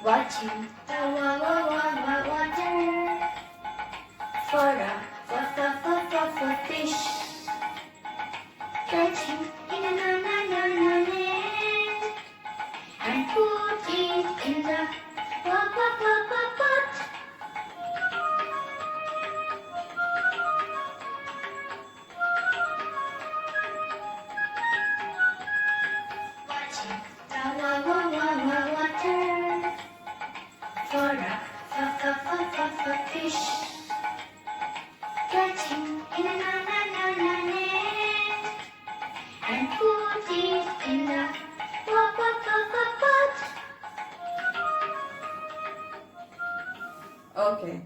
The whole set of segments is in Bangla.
watching the water for a fish catching in a net and put it in the pot. Watching the water for a fish catching in a net and put it in the pot. Okay.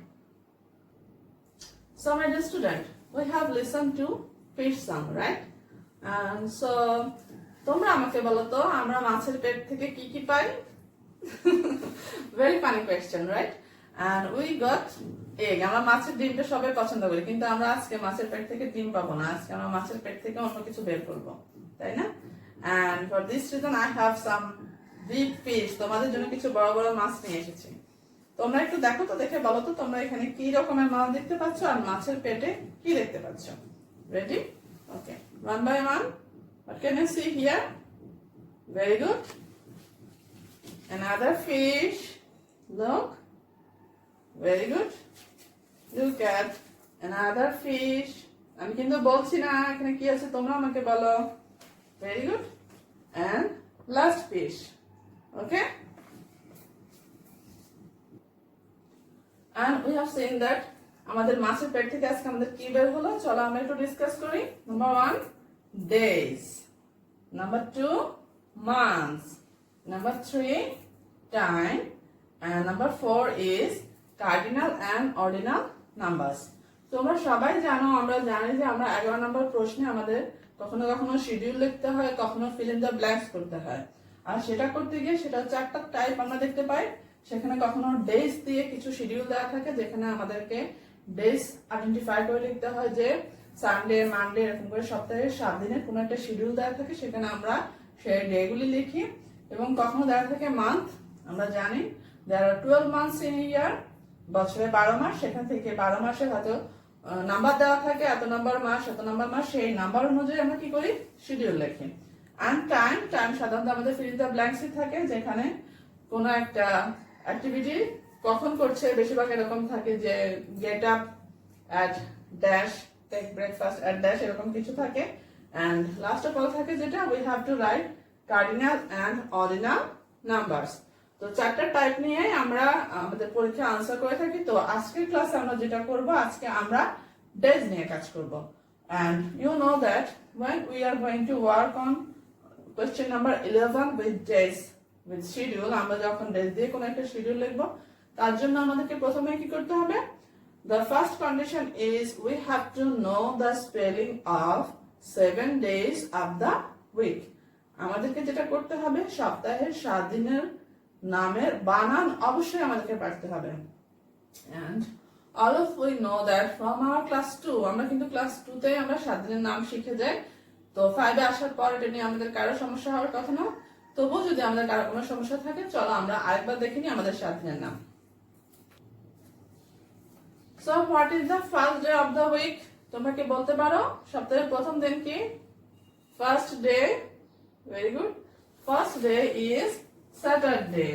So my dear student, we have listened to fish song, right? And so তোমরা আমাকে বলো তো আমরা মাছের পেট থেকে কি কি পাই? Very funny question, right? And we got egg. আমরা মাছের ডিমটা সবাই পছন্দ করি, কিন্তু আমরা আজকে মাছের পেট থেকে ডিম পাবো না, আজকে আমরা মাছের পেট থেকে অন্য কিছু বের করব, তাই না? And for this reason I have some big fish. তোমাদের জন্য কিছু বড় বড় মাছ নিয়ে এসেছি। তোমরা একটু দেখো তো, দেখে বলো তো তোমরা এখানে কি রকমের মাছ দেখতে পাচ্ছ আর মাছের পেটে কি দেখতে পাচ্ছ। Ready? Okay, one by one. What can you see here? Very good. Another fish. Look. Very good. Look at another fish. আমি কিন্তু বলছি না এখানে কি আছে, তোমরা আমাকে বলো। Very good. And last fish. Okay? And we have seen that আমাদের মাছের পেট থেকে আজকে আমাদের কি বের হলো, চলো আমরা একটু ডিসকাস করি। Number 1, days. Number 2, months. Number 3, time. And number 4 is cardinal and ordinal numbers. তোমরা সবাই জানো, আমরা জানি যে আমরা 11 নম্বর প্রশ্নে আমাদের কখনো কখনো শিডিউল লিখতে হয়, কখনো ফিল ইন দ্য ব্ল্যাঙ্কস করতে হয়। আর সেটা করতে গিয়ে সেটা 4টা টাইপ আমরা দেখতে পাই। সেখানে কখনো ডেজ দিয়ে কিছু শিডিউল দেওয়া থাকে, যেখানে আমাদেরকে ডেজ আইডেন্টিফাই করে লিখতে হয় যে সানডে, মানডে, এরকম করে সপ্তাহে 7 দিনের কোনো একটা শিডিউল দেওয়া থাকে, সেখানে আমরা সেই ডেগুলি লিখি। এবং কখনো দেওয়া থাকে মান্থ। আমরা জানি there are 12 months in a year, বছরে 12 মাস, সেখান থেকে 12 মাসে হয়তো নাম্বার দেওয়া থাকে, এত নাম্বার মাস, এত নাম্বার মাস, সেই নাম্বার অনুযায়ী আমরা কি করি, শিডিউল লিখি। and টাইম সাধারণত আমাদের ফিল ইন দ্য ব্ল্যাঙ্কসই থাকে, যেখানে কোনো একটা অ্যাক্টিভিটি কখন করছে, বেশিরভাগ এরকম থাকে যে get up at dash, take breakfast at dash, এরকম কিছু থাকে। অ্যান্ড লাস্ট অফ অল থাকে যেটা we have to write cardinal and ordinal numbers. তো 4টা টাইপ নিয়ে আমরা আমাদের পরীক্ষা আনসার করে থাকি। তো আজকের ক্লাসে আমরা যেটা করব, আজকে আমরা ডেজ নিয়ে কাজ করব। And you know that when we are going to work on question number 11 with days with schedule, আমরা যখন ডেজ দিয়ে কোনো একটা শিডিউল লিখবো, তার জন্য আমাদেরকে প্রথমে কি করতে হবে? The first condition is we have to know the spelling of 7 days of the week. আমাদেরকে যেটা করতে হবে, সপ্তাহের 7 দিনের নামের বানান অবশ্যই আমাদেরকে পারতে হবে। And all of we know that from our class 2, আমরা কিন্তু ক্লাস 2 তে আমরা 7 দিনের নাম শিখে যাই। তো 5 এ আসার পর এটা নিয়ে আমাদের কারো সমস্যা হওয়ার কথা না। তবুও যদি আমাদের কারো কোনো সমস্যা থাকে, চলো আমরা আরেকবার দেখে নিই আমাদের 7 দিনের নাম। So what is the first day of the week? তোমরা কি বলতে পারো সপ্তাহের প্রথম দিন কি? First day. Very good. First day is Saturday.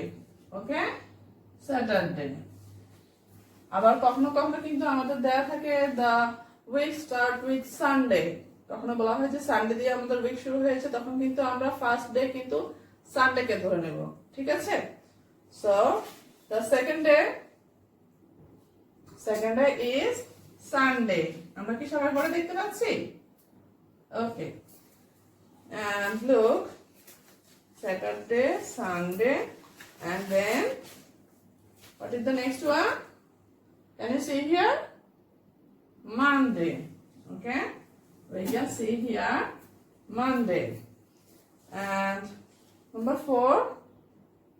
Okay? Saturday. আবার কখনো কখনো কিন্তু আমাদের দেয়া থাকে the week start with Sunday. কখনো বলা হয় যে সানডে দিয়ে আমাদের উইক শুরু হয়েছে, তখন কিন্তু আমরা ফার্স্ট ডে কিন্তু সানডে কে ধরে নেব। ঠিক আছে? So the second day is Sunday. আমরা কি সবাই পরে দেখতে পাচ্ছি? Okay. And look, Saturday, Sunday, and then what is the next one? Can you see here? Monday. Okay? We can see here Monday. And number 4,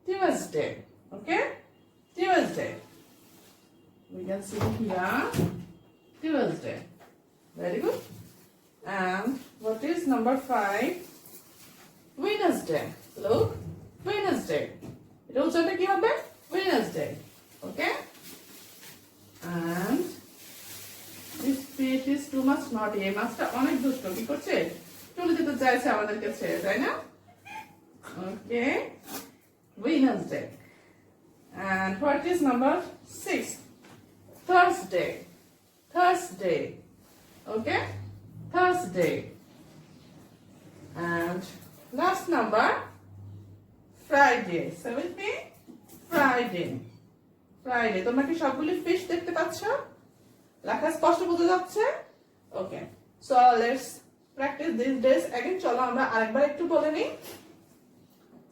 Tuesday. Okay? Tuesday. We can see here Tuesday. Very good. And what is number 5? Wednesday. Look, Wednesday. এটা উচ্চারণটা কি হবে? Wednesday. Okay? And this fish is too much naughty. এই মাছটা অনেক দুষ্ট কি করছে চলে যেতে চাইছে আমাদেরকে ছেড়ে তাই না ওকে Wednesday. And what is number 6? Thursday. Thursday. Okay? Thursday. And last number Friday. Say with me. Friday. Friday. তোমরা কি সবগুলি ফিশ দেখতে পাচ্ছ? লেখা স্পষ্ট বোঝা যাচ্ছে? ওকে। So let's practice these days again. চলো আমরা আরেকবার একটু বলে নিই।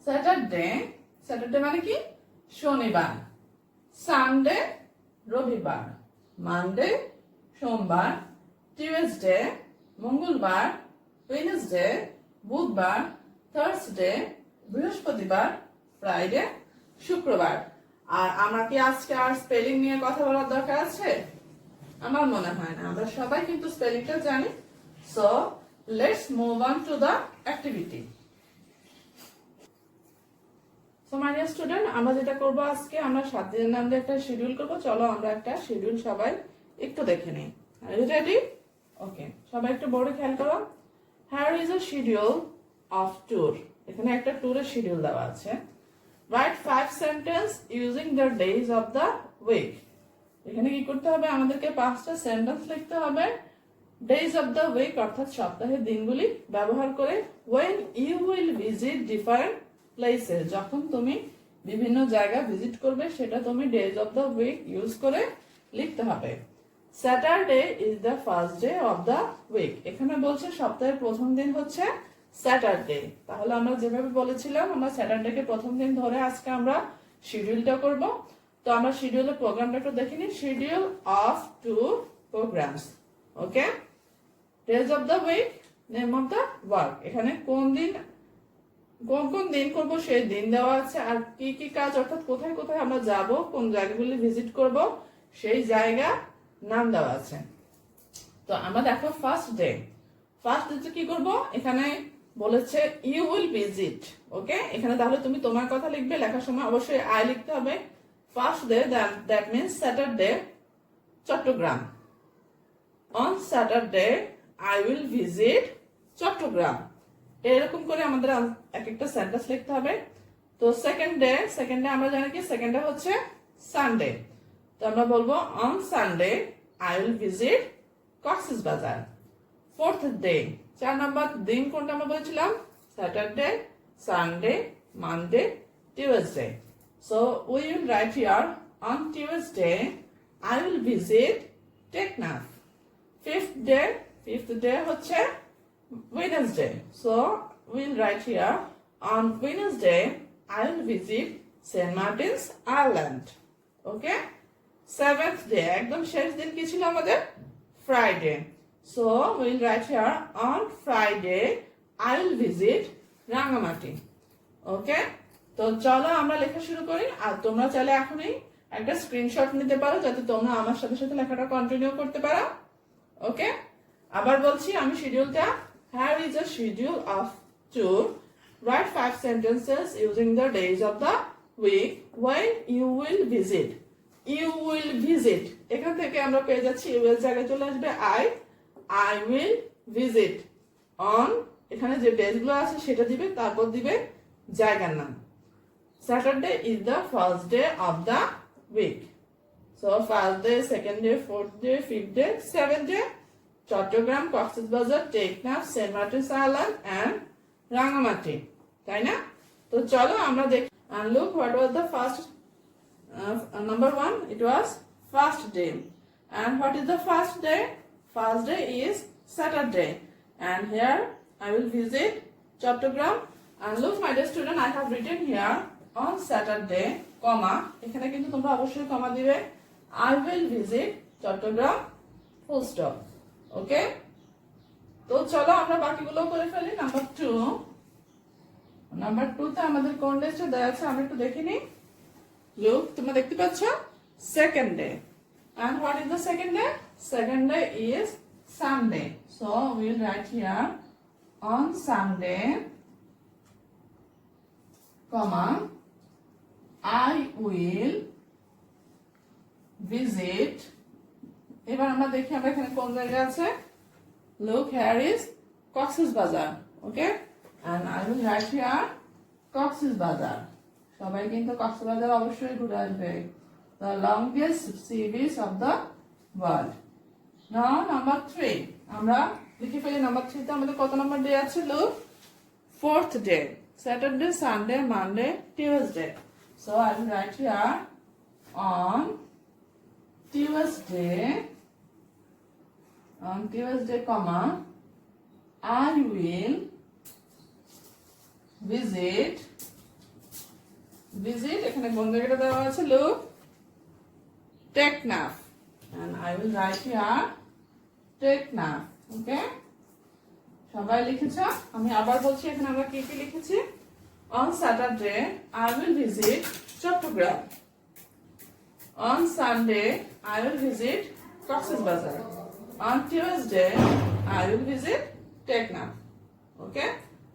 Saturday. Saturday মানে কি? শনিবার। Sunday রবিবার। Monday সোমবার। Tuesday মঙ্গলবার। Wednesday বুধবার। Thursday বৃহস্পতিবার। Friday শুক্রবার। আর আমরা কি আজকে আর স্পেলিং নিয়ে কথা বলার দরকার আছে আমার মনে হয় না আমরা সবাই কিন্তু স্পেলিংটা জানি so let's move on to the activity so my dear student আমরা যেটা করব আজকে আমরা 7 দিনের নাম দিয়ে একটা শিডিউল করব চলো আমরা একটা শিডিউল সবাই একটু দেখে নেই আর ইউ রেডি ওকে সবাই একটু বোর্ডে খেয়াল করো here is a schedule of tour এখানে একটা ট্যুরের শিডিউল দেওয়া আছে Write 5 sentences using the days of the week. এখানে কি করতে হবে আমাদেরকে 5টা সেন্টেন্স লিখতে হবে days of the week অর্থাৎ সপ্তাহের দিনগুলি ব্যবহার করে when you will visit different places যখন তুমি বিভিন্ন জায়গা ভিজিট করবে সেটা তুমি days of the week use করে লিখতে হবে Saturday is the first day of the week এখানে বলছে সপ্তাহের প্রথম দিন হচ্ছে স্যাটারডে তাহলে আমরা যেভাবে বলেছিলাম আমরা স্যাটারডেকে প্রথম দিন ধরে আজকে আমরা শিডিউলটা করব তো আমরা শিডিউলের প্রোগ্রামটা একটু দেখে নিই schedule of two programs okay days of the week name of the work এখানে কোন দিন করব সেই দিন দেওয়া আছে আর কি কি কাজ অর্থাৎ কোথায় কোথায় আমরা যাব কোন জায়গাগুলি ভিজিট করব সেই জায়গা নাম দেওয়া আছে তো আমরা দেখো ফার্স্ট ডে কি করব এখানে বলেছে ইউ উইল ভিজিট ওকে এখানে তাহলে তুমি তোমার কথা লিখবে লেখার সময় অবশ্যই আই লিখতে হবে first day that means Saturday Chittagong on Saturday I will visit Chittagong এরকম করে আমাদের এক একটা সেন্টেন্স লিখতে হবে তো সেকেন্ড ডে আমরা জানি কি সেকেন্ড ডে হচ্ছে সানডে তো আমরা বলবো on Sunday I will visit Cox's Bazar fourth day 4 number দিন কোনটা আমরা বলেছিলাম Saturday Sunday Monday Tuesday so we will write here on Tuesday I will visit Teknaf fifth day হচ্ছে Wednesday so will write here on Wednesday I will visit Saint Martin's Island okay seventh day একদম শেষ দিন কি ছিল আমাদের Friday So we'll write here on Friday I will visit Rangamati. Okay? তো চলো আমরা লেখা শুরু করি আর তোমরা চাইলে এখনই একটা স্ক্রিনশট নিতে পারো যাতে তোমরা আমার সাথে সাথে লেখাটা কন্টিনিউ করতে পারো ওকে আবার বলছি আমি শিডিউলটা here is a schedule of tour write 5 sentences using the days of the week when you will visit এখান থেকে আমরা পেয়ে যাচ্ছি you will জায়গায় চলে আসবে I will visit on এখানে যে ডেজগুলো আছে সেটা দিবে তারপর দিবে জায়গার নাম Saturday is the first day of the week so first day second day fourth day fifth day seventh day Chittagong Cox's Bazar Teknaf Saint Martin's Island and Rangamati তাই না তো চলো আমরা দেখি and look what was the first number 1 it was first day and what is the first day First day is Saturday and here I will visit Chattogram and look my dear student I have written here on Saturday comma এখানে কিন্তু তোমরা অবশ্যই কমা দিবে I will visit Chattogram full stop okay তো চলো আমরা বাকিগুলো করে ফেলি নাম্বার 2 তে আমাদের কোন ডেটা দেয়া আছে আমরা একটু দেখে নিই look তোমরা দেখতে পাচ্ছ second day and what is the second day second day is Sunday so we will write here on Sunday comma I will visit. এবার আমরা দেখি আমরা এখানে কোন জায়গা আছে। Look, here is Cox's Bazar. Okay? And I will write here Cox's Bazar. সবাই কিন্তু কক্সেস বাজার অবশ্যই ঘুরে আসবে। The longest sea beach of the world. Now number 3. আমরা লিখে ফেলি নাম্বার 3 তে আমাদের কত নাম্বার ডে আছে? Look, 4th day. Saturday, Sunday, Monday, Tuesday. So I will write here on Tuesday, comma, I will visit, এখানে কোন জায়গাটা দেওয়া আছে? Look, Teknaf, and I will write here Teknaf. Okay? সবাই লিখেছ? আমি আবার বলছি এখানে আমরা কি কি লিখেছি। On Saturday, I will visit Chattogram. On Sunday, I will visit Cox's Bazar. On Tuesday, I will visit Teknaf. Okay?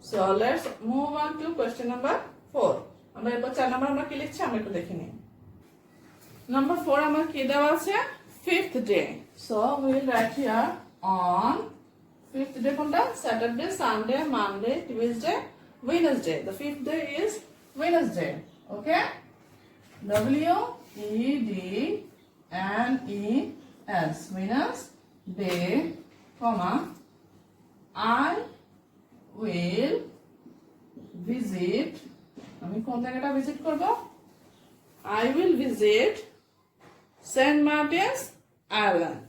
So let's move on to question number 4. আমরা এরপর 4 নাম্বার আমরা কি লিখছি আমরা একটু দেখে নিই। Number 4 আমার কি দেওয়া আছে? 5th day. So we will write here on 5th day কোনটা? Saturday, Sunday, Monday, Tuesday, Wednesday. The 5th day is Wednesday. Okay? W-E-D-N-E-S. Wednesday, comma, I will visit. আমি কোন জায়গাটা ভিজিট করব? I will visit St. Martin's Island.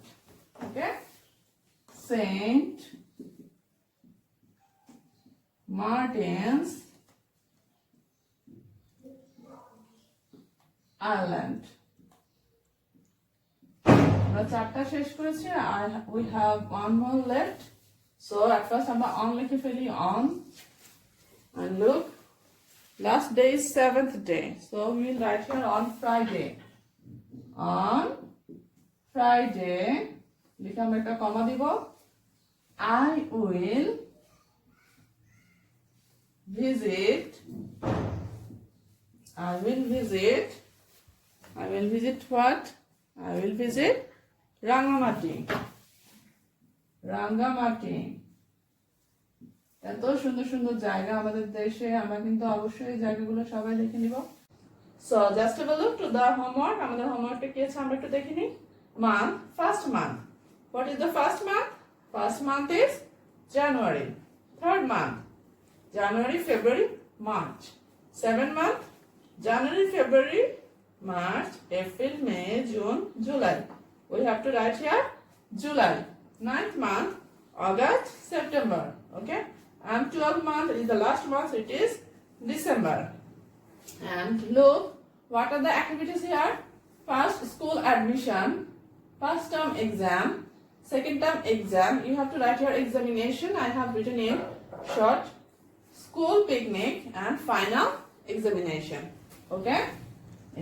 Okay? St. Martin's Island. আমরা 4টা শেষ করেছি। We have one more left. So at first আমরা on লিখে ফেলি on. And look, last day is 7th day. So we will write here on Friday. On Friday, লিখে আমরা একটা কমা দিব। I will visit what? I will visit Rangamati. এত সুন্দর সুন্দর জায়গা আমাদের দেশে, আমরা কিন্তু অবশ্যই এই জায়গাগুলো সবাই দেখে নিব। So just have a look to the homework. আমাদের হোমওয়ার্কটা কি আছে আমরা একটু দেখে নিই। Month, first month. What is the first month? First month is January. Third month, January, February, March. 7th month, January, February, March, April, May, June, July. We have to write here July. 9th month, August, September. Okay? And 12th month is the last month, it is December. And look, what are the activities here? First, school admission, first term exam, second term exam. You have to write your examination. I have written in short, school picnic, and final examination. Okay?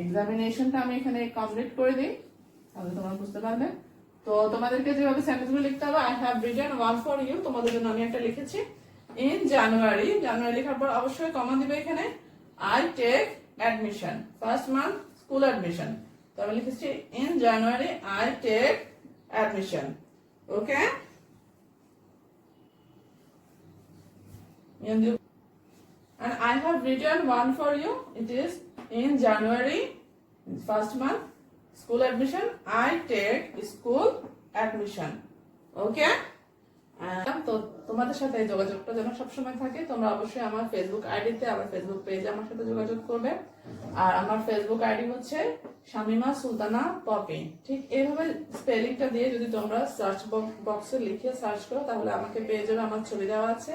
Examination টা আমি এখানে কমপ্লিট করে দিই, তাহলে তোমরা বুঝতে পারবে। তো তোমাদেরকে যেভাবে সেন্টেন্সগুলো লিখতে হবে, I have written one for you. তোমাদের জন্য আমি একটা লিখেছি। In January, লেখার পর অবশ্যই কমা দিবে এখানে। I take admission. First month, school admission. তো আমি লিখেছি in January, I take admission. Okay? And I have written one for you. It is in January, first month, school admission. I take school admission. Okay? তো তোমাদের সাথে এই যোগাযোগটা যেন সবসময় থাকে। তোমরা অবশ্যই আমার ফেসবুক আইডিতে, আমার ফেসবুক পেজে আমার সাথে যোগাযোগ করবে। আর আমার ফেসবুক আইডি হচ্ছে শামিমা সুলতানা পপি। ঠিক এইভাবে স্পেলিংটা দিয়ে যদি তোমরা সার্চ বক্সে লিখে সার্চ করো, তাহলে আমাকে পেয়ে যাবে। আমার ছবি দেওয়া আছে।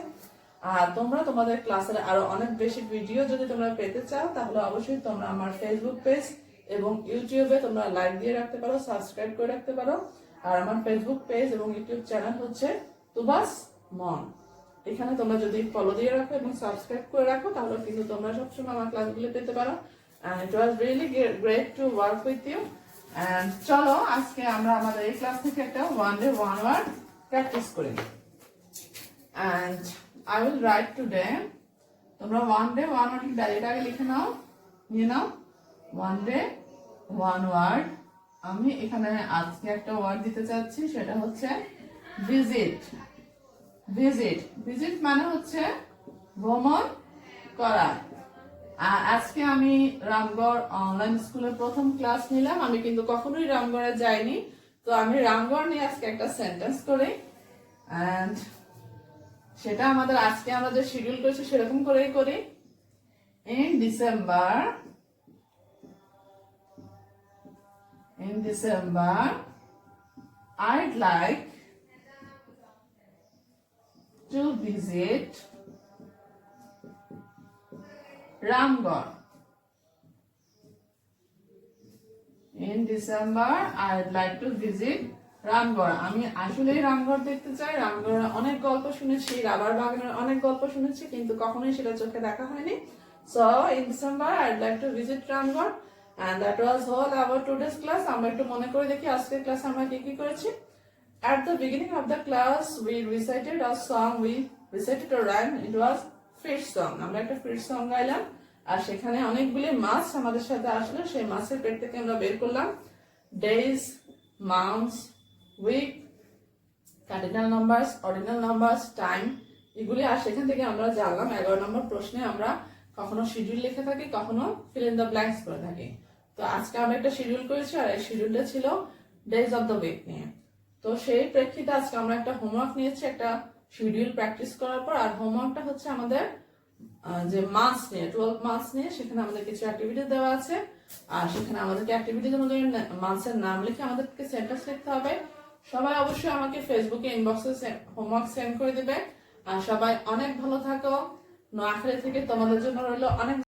আর তোমরা তোমাদের ক্লাসের আরো অনেক বেশি ভিডিও যদি তোমরা পেতে চাও, তাহলে অবশ্যই তোমরা আমার ফেসবুক পেজ এবং ইউটিউবে তোমরা লাইক দিয়ে রাখতে পারো, সাবস্ক্রাইব করে রাখতে পারো। আর আমার ফেসবুক পেজ এবং ইউটিউব চ্যানেল হচ্ছে তুবাস মন। এখানে তোমরা যদি ফলো দিয়ে রাখো এবং সাবস্ক্রাইব করে রাখো, তাহলে কিন্তু তোমরা সবসময় আমার ক্লাসগুলো পেতে পারো। And it was really great to work with you. And চলো আজকে আমরা আমাদের এই ক্লাস থেকে একটা one day one word practice করি। And I will write today. তোমরা one day one word ডায়েরিটা আগে লিখে নাও, নিয়ে নাও। One day one word. আমি এখানে আজকে একটা ওয়ার্ড দিতে চাচ্ছি, সেটা হচ্ছে ভিজিট। ভিজিট, ভিজিট মানে হচ্ছে ভ্রমণ করা। আজকে আমি রামগড় অনলাইন স্কুলের প্রথম ক্লাস নিলাম। আমি কিন্তু কখনোই রামগড়ে যাইনি, তো আমি রামগড় নিয়ে আজকে একটা সেন্টেন্স করি, এন্ড সেটা আমাদের আজকে আমরা যে শিডিউল করেছি সেরকম করেই করি। In December, in December, I'd like to visit Ramgarh. In December, I'd like to visit Ramgarh. আমি আসলেই রামগড় দেখতে চাই। রামগড়ের অনেক গল্প শুনেছি, রাবার বাগানের অনেক গল্প শুনেছি, কিন্তু কখনোই সেটা চোখে দেখা হয়নি। So in December, I'd like to visit Ramgarh. And that was all about today's class. আমরা একটু মনে করে দেখি আজকের ক্লাসে আমরা কি কি করেছি। At the beginning of the class, we recited a song. We recited a rhyme. It was fish song. আমরা একটা fish song গাইলাম, আর সেখানে অনেকগুলি মাছ আমাদের সাথে আসলো। সেই মাছের পেট থেকে আমরা বের করলাম days, months, week, cardinal numbers, ordinal numbers, time এগুলি। আর সেখান থেকে আমরা জানলাম 11 নম্বর প্রশ্নে আমরা কখনো শিডিউল লিখে থাকি, কখনো fill in the blanks করে থাকি। তো আজকে আমরা একটা শিডিউল করেছি, আর এই শিডিউলটা ছিল ডেজ অফ দ্য উইক নিয়ে। তো সেই প্রেক্ষিতে আজকে আমরা একটা হোমওয়ার্ক নিয়েছি একটা শিডিউল প্র্যাকটিস করার পর। আর হোমওয়ার্কটা হচ্ছে আমাদের যে মান্থস নিয়ে, 12 মান্থস নিয়ে, সেখানে আমাদের কিছু অ্যাক্টিভিটি দেওয়া আছে। আর সেখানে আমাদেরকে অ্যাক্টিভিটিজ অনুযায়ী মান্থসের নাম লিখে আমাদেরকে সেন্টেন্স লিখতে হবে। সবাই অবশ্যই আমাকে ফেসবুকে ইনবক্সে হোমওয়ার্ক সেন্ড করে দেবে। আর সবাই অনেক ভালো থাকো। নোয়াখালী থেকে তোমাদের জন্য রইল অনেক